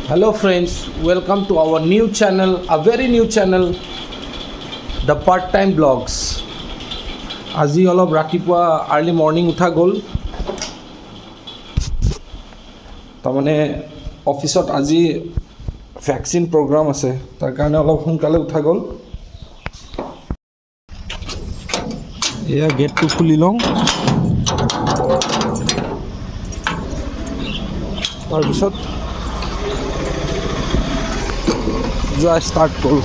Hello friends, welcome to our new channel, a very new channel, the part-time blogs. আজি অলপ ৰাতিপুৱা early morning উঠা গ'ল। তাৰমানে অফিসত আজি ভ্যাকচিন প্ৰগ্ৰাম আছে, তাৰ কাৰণে অলপ সোনকালে উঠা গ'ল। এয়া গেটটো খুলি লওঁ, তাৰপিছত যোৱা ষ্টাৰ্ট কৰোঁ।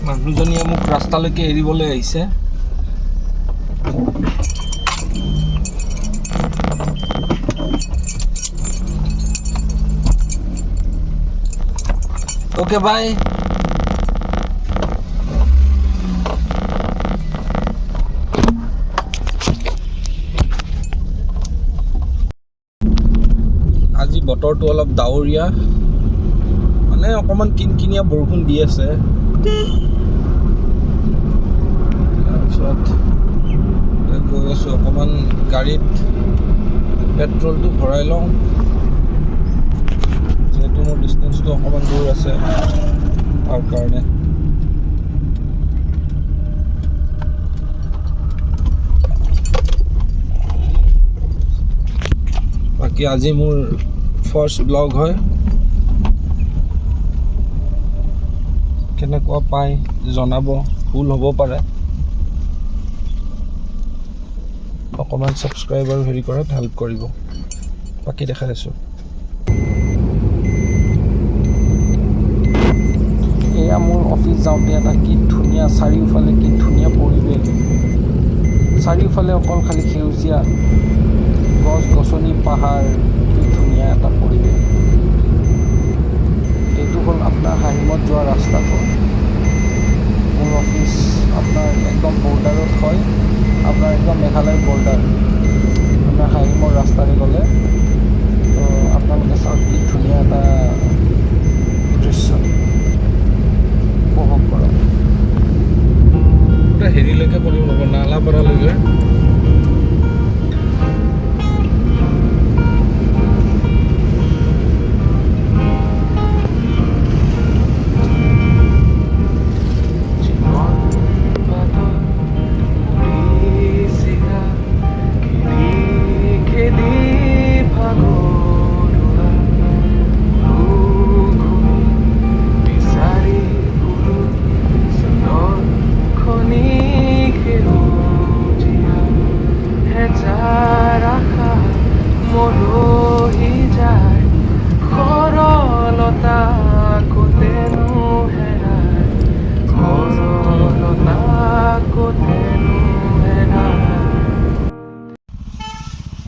মানুহজনীয়ে মোক ৰাস্তালৈকে এৰিবলৈ আহিছে। Okay bye. আজি বতৰটো অলপ ডাৱৰীয়া, মানে অকণমান কিনকিনীয়া বৰষুণ দি আছে। তাৰপিছত গৈ আছোঁ, অকণমান গাড়ীত পেট্ৰলটো ভৰাই লওঁ, যিহেতু মোৰ ডিষ্টেঞ্চটো অকণমান দূৰ আছে তাৰ কাৰণে। বাকী আজি মোৰ ফাৰ্ষ্ট ব্লগ হয়, কেনেকুৱা পায় জনাব, ভুল হ'ব পাৰে। অকণমান ছাবস্ক্ৰাইব আৰু হেৰি কৰাত হেল্প কৰিব। বাকী দেখাই আছোঁ। এয়া মোৰ অফিচ যাওঁতে এটা কি ধুনীয়া, চাৰিওফালে কি ধুনীয়া পৰিৱেশ। চাৰিওফালে অকল খালি সেউজীয়া গছ গছনি, পাহাৰ, কি ধুনীয়া এটা পৰিৱেশ। এইটো হ'ল আপোনাৰ হাহিমত যোৱা ৰাস্তাটো। মোৰ অফিচ আপোনাৰ একদম বৰ্ডাৰত হয়, আপোনাৰ একদম মেঘালয় বৰ্ডাৰ। আপোনাৰ হাহিমৰ ৰাস্তাৰে গ'লে তো আপোনালোকে চাওক কি ধুনীয়া এটা দৃশ্য, উপভোগ কৰক। গোটেই হেৰিলৈকে কৰিব লাগিব, নালাপাৰালৈকে।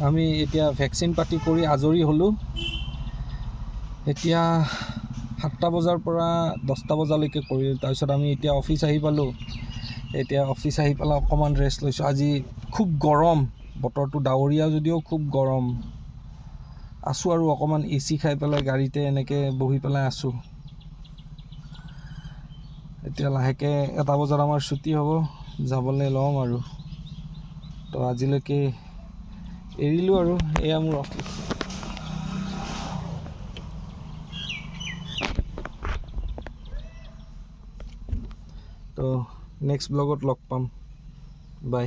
আমি এতিয়া ভেকচিন পাতি কৰি আজৰি হ'লোঁ। এতিয়া 7টা বজাৰ পৰা 10টা বজালৈকে কৰিলোঁ। তাৰপিছত আমি এতিয়া অফিচ আহি পালোঁ। এতিয়া অফিচ আহি পেলাই অকণমান ৰেষ্ট লৈছোঁ। আজি খুব গৰম, বতৰটো ডাৱৰীয়া যদিও খুব গৰম। আছোঁ আৰু অকণমান AC খাই পেলাই গাড়ীতে এনেকৈ বহি পেলাই আছোঁ। এতিয়া লাহেকৈ 1টা বজাত আমাৰ ছুটি হ'ব, যাবলৈ ল'ম আৰু। তো আজিলৈকে এৰিলোঁ আৰু। এয়া মোৰ অফিচ। তো নেক্সট ব্লগত লগ পাম। বাই।